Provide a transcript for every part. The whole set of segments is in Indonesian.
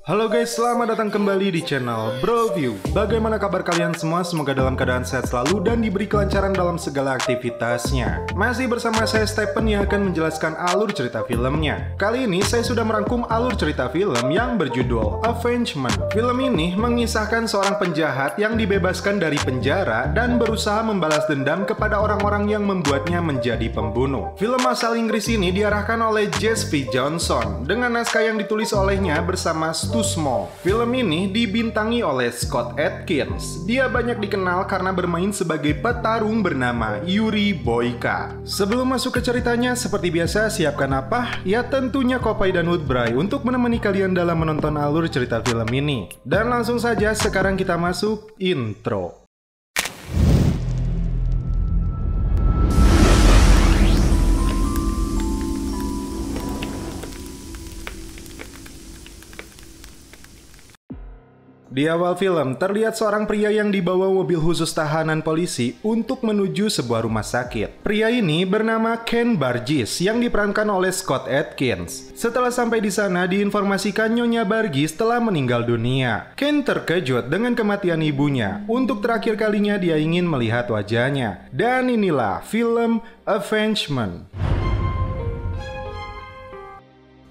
Halo guys, selamat datang kembali di channel Broview. Bagaimana kabar kalian semua? Semoga dalam keadaan sehat selalu dan diberi kelancaran dalam segala aktivitasnya. Masih bersama saya Stephen yang akan menjelaskan alur cerita filmnya. Kali ini saya sudah merangkum alur cerita film yang berjudul Avengement. Film ini mengisahkan seorang penjahat yang dibebaskan dari penjara dan berusaha membalas dendam kepada orang-orang yang membuatnya menjadi pembunuh. Film asal Inggris ini diarahkan oleh Jess V. Johnson dengan naskah yang ditulis olehnya bersama Stu Small. Film ini dibintangi oleh Scott Adkins. Dia banyak dikenal karena bermain sebagai petarung bernama Yuri Boyka. Sebelum masuk ke ceritanya, seperti biasa siapkan apa? Ya tentunya kopi dan woodbray untuk menemani kalian dalam menonton alur cerita film ini. Dan langsung saja sekarang kita masuk intro. Di awal film, terlihat seorang pria yang dibawa mobil khusus tahanan polisi untuk menuju sebuah rumah sakit. Pria ini bernama Ken Burgess yang diperankan oleh Scott Adkins. Setelah sampai di sana, diinformasikan Nyonya Burgess telah meninggal dunia. Ken terkejut dengan kematian ibunya. Untuk terakhir kalinya dia ingin melihat wajahnya. Dan inilah film Avengement.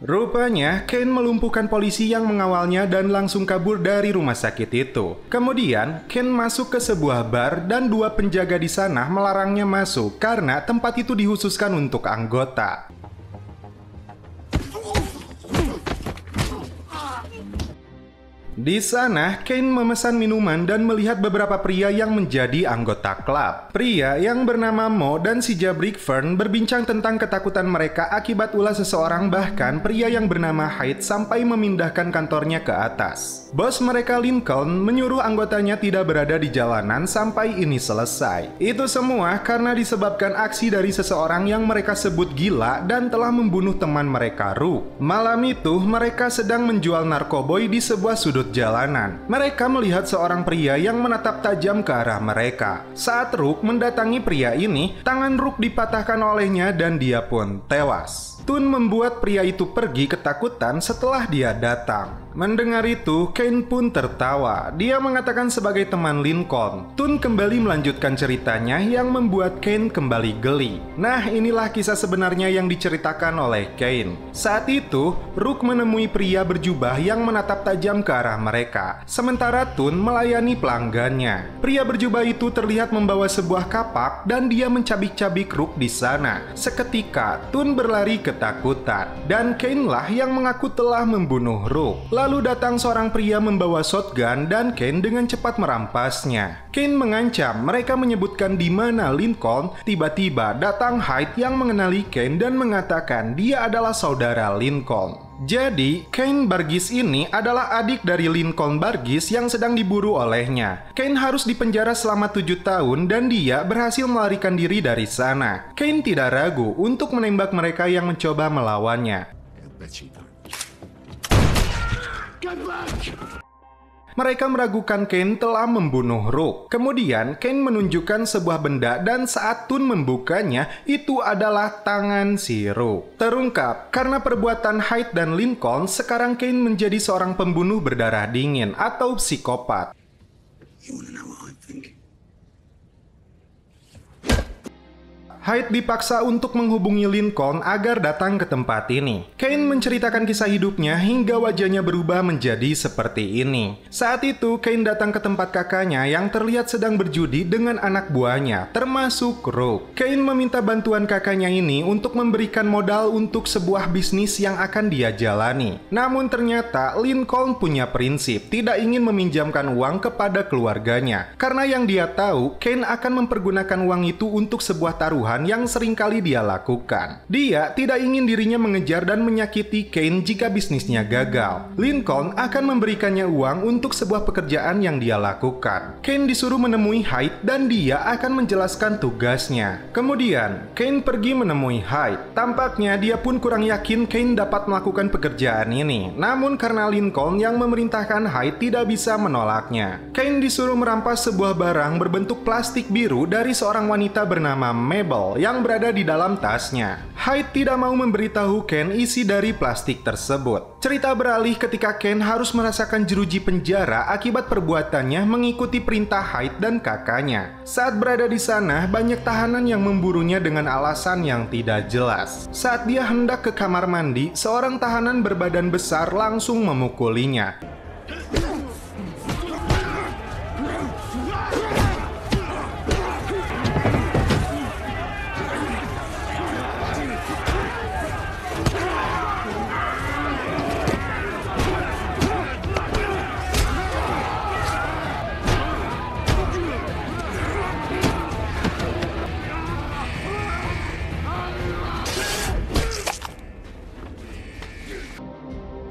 Rupanya, Ken melumpuhkan polisi yang mengawalnya dan langsung kabur dari rumah sakit itu. Kemudian, Ken masuk ke sebuah bar dan dua penjaga di sana melarangnya masuk karena tempat itu dikhususkan untuk anggota. Di sana, Ken memesan minuman dan melihat beberapa pria yang menjadi anggota klub. Pria yang bernama Mo dan si Jabrik Fern berbincang tentang ketakutan mereka akibat ulah seseorang, bahkan pria yang bernama Hyde sampai memindahkan kantornya ke atas. Bos mereka Lincoln menyuruh anggotanya tidak berada di jalanan sampai ini selesai. Itu semua karena disebabkan aksi dari seseorang yang mereka sebut gila dan telah membunuh teman mereka, Rook. Malam itu, mereka sedang menjual narkoboy di sebuah sudut jalanan. Mereka melihat seorang pria yang menatap tajam ke arah mereka. Saat Rook mendatangi pria ini, tangan Rook dipatahkan olehnya dan dia pun tewas. Tun membuat pria itu pergi ketakutan setelah dia datang. Mendengar itu, Ken pun tertawa. Dia mengatakan sebagai teman Lincoln. Tun kembali melanjutkan ceritanya yang membuat Ken kembali geli. Nah, inilah kisah sebenarnya yang diceritakan oleh Ken. Saat itu, Rook menemui pria berjubah yang menatap tajam ke arah mereka. Sementara Tun melayani pelanggannya. Pria berjubah itu terlihat membawa sebuah kapak dan dia mencabik-cabik Rook di sana. Seketika, Tun berlari ketakutan. Dan Ken lah yang mengaku telah membunuh Rook. Lalu datang seorang pria membawa shotgun dan Ken dengan cepat merampasnya. Ken mengancam, mereka menyebutkan di mana Lincoln. Tiba-tiba datang Hyde yang mengenali Ken dan mengatakan dia adalah saudara Lincoln. Jadi, Ken Burgess ini adalah adik dari Lincoln Burgess yang sedang diburu olehnya. Ken harus dipenjara selama 7 tahun dan dia berhasil melarikan diri dari sana. Ken tidak ragu untuk menembak mereka yang mencoba melawannya. Mereka meragukan Ken telah membunuh Rook. Kemudian Ken menunjukkan sebuah benda dan saat Tun membukanya, itu adalah tangan si Rook. Terungkap, karena perbuatan Hyde dan Lincoln, sekarang Ken menjadi seorang pembunuh berdarah dingin atau psikopat. Hyde dipaksa untuk menghubungi Lincoln agar datang ke tempat ini. Ken menceritakan kisah hidupnya hingga wajahnya berubah menjadi seperti ini. Saat itu, Ken datang ke tempat kakaknya yang terlihat sedang berjudi dengan anak buahnya, termasuk Rook. Ken meminta bantuan kakaknya ini untuk memberikan modal untuk sebuah bisnis yang akan dia jalani. Namun ternyata Lincoln punya prinsip, tidak ingin meminjamkan uang kepada keluarganya. Karena yang dia tahu, Ken akan mempergunakan uang itu untuk sebuah taruhan yang seringkali dia lakukan. Dia tidak ingin dirinya mengejar dan menyakiti Ken jika bisnisnya gagal. Lincoln akan memberikannya uang untuk sebuah pekerjaan yang dia lakukan. Ken disuruh menemui Hyde dan dia akan menjelaskan tugasnya. Kemudian, Ken pergi menemui Hyde. Tampaknya dia pun kurang yakin Ken dapat melakukan pekerjaan ini. Namun karena Lincoln yang memerintahkan Hyde tidak bisa menolaknya. Ken disuruh merampas sebuah barang berbentuk plastik biru dari seorang wanita bernama Mabel. botol yang berada di dalam tasnya. Hyde tidak mau memberitahu Ken isi dari plastik tersebut. Cerita beralih ketika Ken harus merasakan jeruji penjara akibat perbuatannya mengikuti perintah Hyde dan kakaknya. Saat berada di sana, banyak tahanan yang memburunya dengan alasan yang tidak jelas. Saat dia hendak ke kamar mandi, seorang tahanan berbadan besar langsung memukulinya.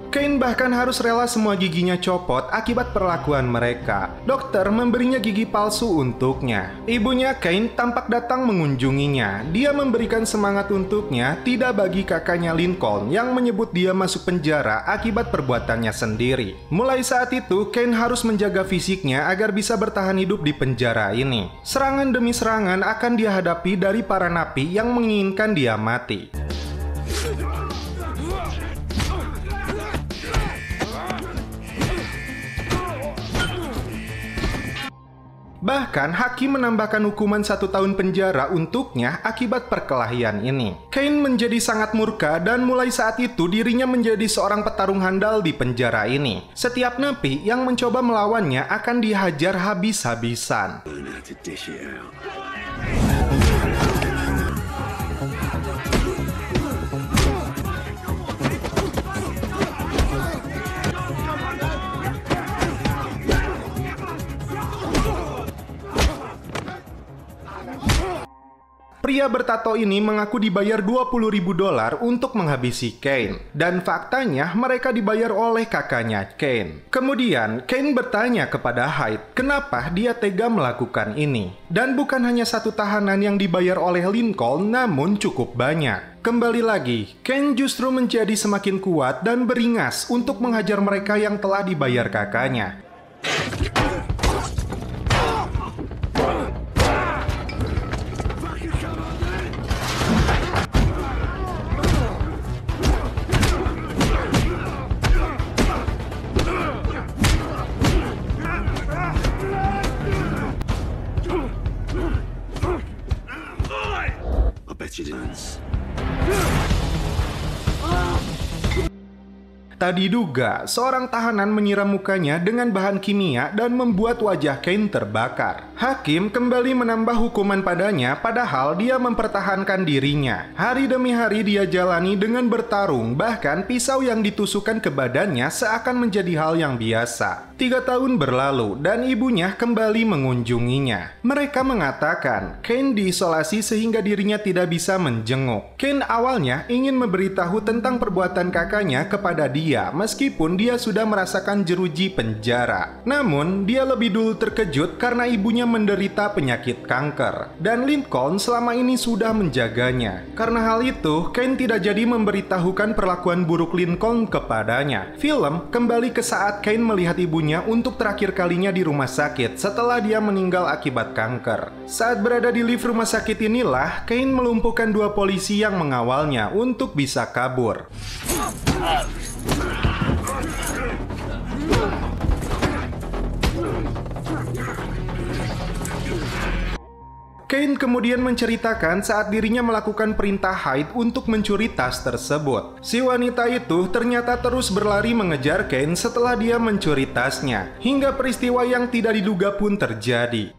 Kane bahkan harus rela semua giginya copot akibat perlakuan mereka. Dokter memberinya gigi palsu untuknya. Ibunya Kane tampak datang mengunjunginya. Dia memberikan semangat untuknya, tidak bagi kakaknya Lincoln yang menyebut dia masuk penjara akibat perbuatannya sendiri. Mulai saat itu, Kane harus menjaga fisiknya agar bisa bertahan hidup di penjara ini. Serangan demi serangan akan dia hadapi dari para napi yang menginginkan dia mati. Bahkan, hakim menambahkan hukuman 1 tahun penjara untuknya akibat perkelahian ini. Kane menjadi sangat murka dan mulai saat itu dirinya menjadi seorang petarung handal di penjara ini. Setiap napi yang mencoba melawannya akan dihajar habis-habisan. Pria bertato ini mengaku dibayar $20.000 untuk menghabisi Kane. Dan faktanya mereka dibayar oleh kakaknya Kane. Kemudian Kane bertanya kepada Hyde kenapa dia tega melakukan ini. Dan bukan hanya 1 tahanan yang dibayar oleh Lincoln, namun cukup banyak. Kembali lagi, Kane justru menjadi semakin kuat dan beringas untuk menghajar mereka yang telah dibayar kakaknya. Tak diduga, seorang tahanan menyiram mukanya dengan bahan kimia dan membuat wajah Kane terbakar. Hakim kembali menambah hukuman padanya padahal dia mempertahankan dirinya. Hari demi hari dia jalani dengan bertarung, bahkan pisau yang ditusukkan ke badannya seakan menjadi hal yang biasa. 3 tahun berlalu dan ibunya kembali mengunjunginya. Mereka mengatakan Kane diisolasi sehingga dirinya tidak bisa menjenguk. Kane awalnya ingin memberitahu tentang perbuatan kakaknya kepada dia meskipun dia sudah merasakan jeruji penjara. Namun dia lebih dulu terkejut karena ibunya menderita penyakit kanker dan Lincoln selama ini sudah menjaganya. Karena hal itu, Kane tidak jadi memberitahukan perlakuan buruk Lincoln kepadanya. Film kembali ke saat Kane melihat ibunya untuk terakhir kalinya di rumah sakit setelah dia meninggal akibat kanker. Saat berada di lift rumah sakit inilah, Kane melumpuhkan 2 polisi yang mengawalnya untuk bisa kabur. Kane kemudian menceritakan saat dirinya melakukan perintah Hyde untuk mencuri tas tersebut. Si wanita itu ternyata terus berlari mengejar Kane setelah dia mencuri tasnya, hingga peristiwa yang tidak diduga pun terjadi.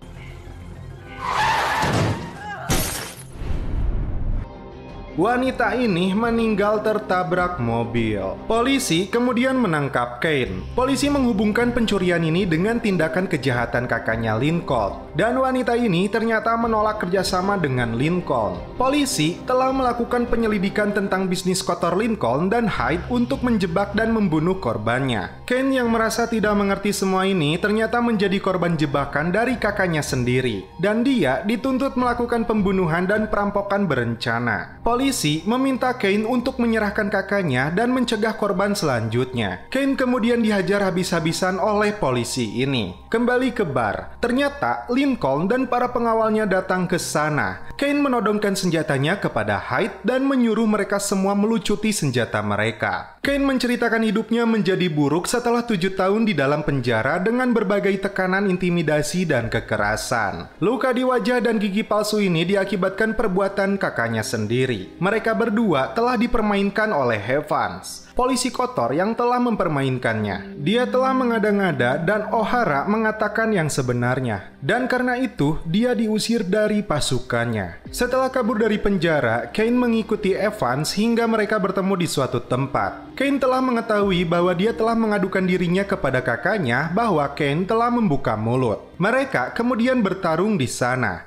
Wanita ini meninggal tertabrak mobil. Polisi kemudian menangkap Kane. Polisi menghubungkan pencurian ini dengan tindakan kejahatan kakaknya Lincoln. Dan wanita ini ternyata menolak kerjasama dengan Lincoln. Polisi telah melakukan penyelidikan tentang bisnis kotor Lincoln dan Hyde untuk menjebak dan membunuh korbannya. Kane yang merasa tidak mengerti semua ini ternyata menjadi korban jebakan dari kakaknya sendiri. Dan dia dituntut melakukan pembunuhan dan perampokan berencana. Polisi Polisi meminta Kane untuk menyerahkan kakaknya dan mencegah korban selanjutnya. Kane kemudian dihajar habis-habisan oleh polisi ini. Kembali ke bar, ternyata Lincoln dan para pengawalnya datang ke sana. Kane menodongkan senjatanya kepada Hyde dan menyuruh mereka semua melucuti senjata mereka. Kane menceritakan hidupnya menjadi buruk setelah 7 tahun di dalam penjara dengan berbagai tekanan, intimidasi, dan kekerasan. Luka di wajah dan gigi palsu ini diakibatkan perbuatan kakaknya sendiri. Mereka berdua telah dipermainkan oleh Evans, polisi kotor yang telah mempermainkannya. Dia telah mengada-ngada dan O'Hara mengatakan yang sebenarnya. Dan karena itu, dia diusir dari pasukannya. Setelah kabur dari penjara, Kane mengikuti Evans hingga mereka bertemu di suatu tempat. Kane telah mengetahui bahwa dia telah mengadukan dirinya kepada kakaknya bahwa Kane telah membuka mulut. Mereka kemudian bertarung di sana.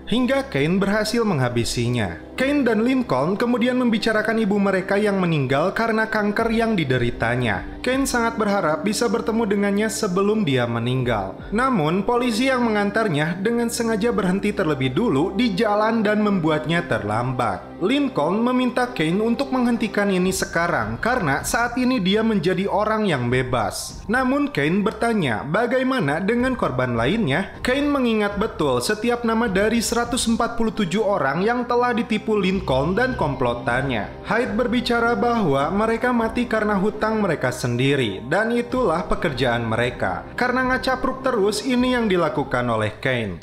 Hingga Kane berhasil menghabisinya. Kane dan Lincoln kemudian membicarakan ibu mereka yang meninggal karena kanker yang dideritanya. Kane sangat berharap bisa bertemu dengannya sebelum dia meninggal. Namun, polisi yang mengantarnya dengan sengaja berhenti terlebih dulu di jalan dan membuatnya terlambat. Lincoln meminta Kane untuk menghentikan ini sekarang karena saat ini dia menjadi orang yang bebas. Namun Kane bertanya bagaimana dengan korban lainnya. Kane mengingat betul setiap nama dari 147 orang yang telah ditipu Lincoln dan komplotannya. Hyde berbicara bahwa mereka mati karena hutang mereka sendiri, dan itulah pekerjaan mereka. Karena ngacapruk terus, ini yang dilakukan oleh Kane.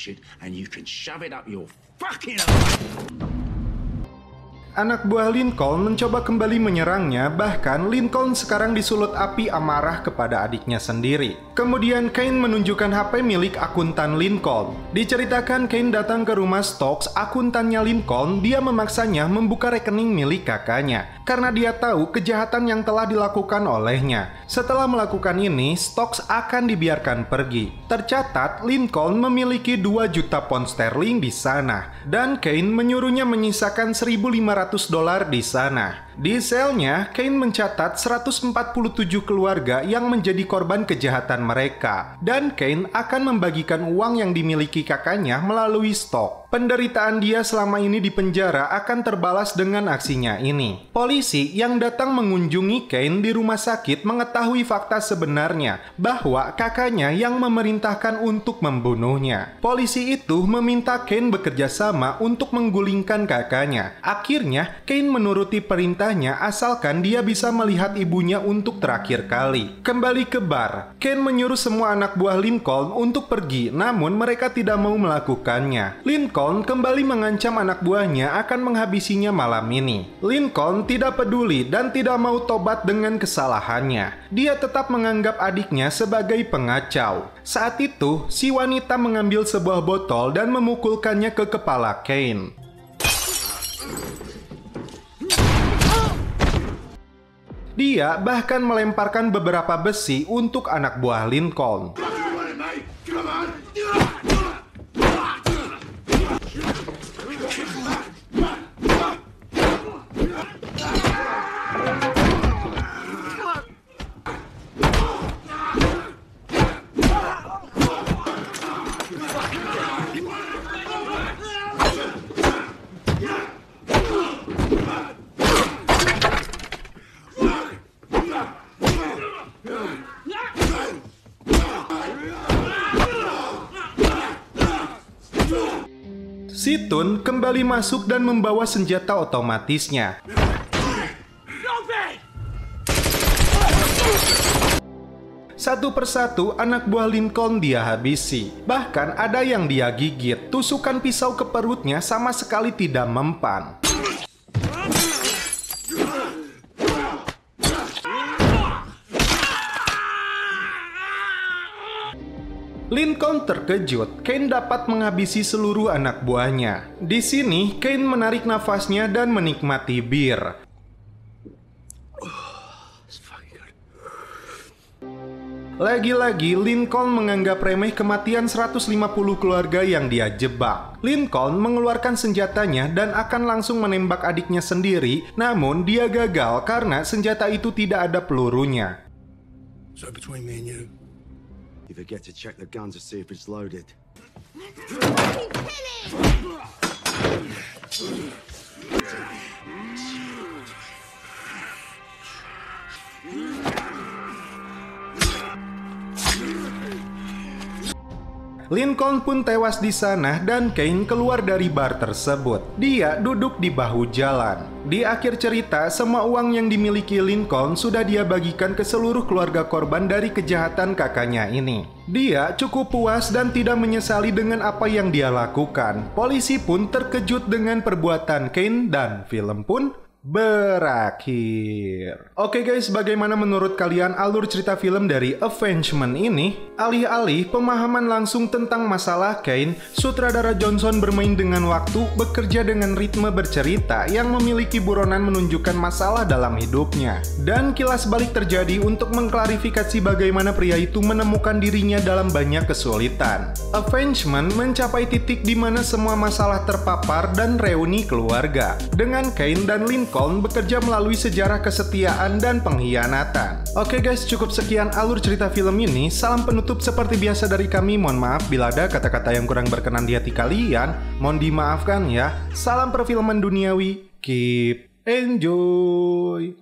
Anak buah Lincoln mencoba kembali menyerangnya, bahkan Lincoln sekarang disulut api amarah kepada adiknya sendiri. Kemudian Kane menunjukkan HP milik akuntan Lincoln. Diceritakan Kane datang ke rumah Stokes, akuntannya Lincoln. Dia memaksanya membuka rekening milik kakaknya karena dia tahu kejahatan yang telah dilakukan olehnya. Setelah melakukan ini, Stokes akan dibiarkan pergi. Tercatat Lincoln memiliki 2 juta pound sterling di sana, dan Kane menyuruhnya menyisakan $1.500 di sana. Di selnya, Kane mencatat 147 keluarga yang menjadi korban kejahatan mereka, dan Kane akan membagikan uang yang dimiliki kakaknya melalui stok. Penderitaan dia selama ini di penjara akan terbalas dengan aksinya ini. Polisi yang datang mengunjungi Kane di rumah sakit mengetahui fakta sebenarnya bahwa kakaknya yang memerintahkan untuk membunuhnya. Polisi itu meminta Kane bekerja sama untuk menggulingkan kakaknya. Akhirnya, Kane menuruti perintahnya asalkan dia bisa melihat ibunya untuk terakhir kali. Kembali ke bar, Kane menyuruh semua anak buah Lincoln untuk pergi, namun mereka tidak mau melakukannya. Lincoln kembali mengancam anak buahnya akan menghabisinya malam ini. Lincoln tidak peduli dan tidak mau tobat dengan kesalahannya. Dia tetap menganggap adiknya sebagai pengacau. Saat itu, si wanita mengambil sebuah botol dan memukulkannya ke kepala Kane. Dia bahkan melemparkan beberapa besi untuk anak buah Lincoln. Situn kembali masuk dan membawa senjata otomatisnya. Satu persatu anak buah Lincoln dia habisi. Bahkan ada yang dia gigit. Tusukan pisau ke perutnya sama sekali tidak mempan. Lincoln terkejut. Kane dapat menghabisi seluruh anak buahnya. Di sini, Kane menarik nafasnya dan menikmati bir. Lagi-lagi, Lincoln menganggap remeh kematian 150 keluarga yang dia jebak. Lincoln mengeluarkan senjatanya dan akan langsung menembak adiknya sendiri, namun dia gagal karena senjata itu tidak ada pelurunya. So between me and you forget to check the gun to see if it's loaded. Lincoln pun tewas di sana dan Kane keluar dari bar tersebut. Dia duduk di bahu jalan. Di akhir cerita, semua uang yang dimiliki Lincoln sudah dia bagikan ke seluruh keluarga korban dari kejahatan kakaknya ini. Dia cukup puas dan tidak menyesali dengan apa yang dia lakukan. Polisi pun terkejut dengan perbuatan Kane dan film pun berakhir. Oke guys, bagaimana menurut kalian alur cerita film dari Avengement ini? Alih-alih pemahaman langsung tentang masalah Kane, sutradara Johnson bermain dengan waktu, bekerja dengan ritme bercerita yang memiliki buronan menunjukkan masalah dalam hidupnya. Dan kilas balik terjadi untuk mengklarifikasi bagaimana pria itu menemukan dirinya dalam banyak kesulitan. Avengement mencapai titik di mana semua masalah terpapar dan reuni keluarga. Dengan Kane dan Lincoln bekerja melalui sejarah kesetiaan dan pengkhianatan. Oke guys, cukup sekian alur cerita film ini. Salam penutup seperti biasa dari kami. Mohon maaf bila ada kata-kata yang kurang berkenan di hati kalian. Mohon dimaafkan ya. Salam perfilman duniawi. Keep enjoy.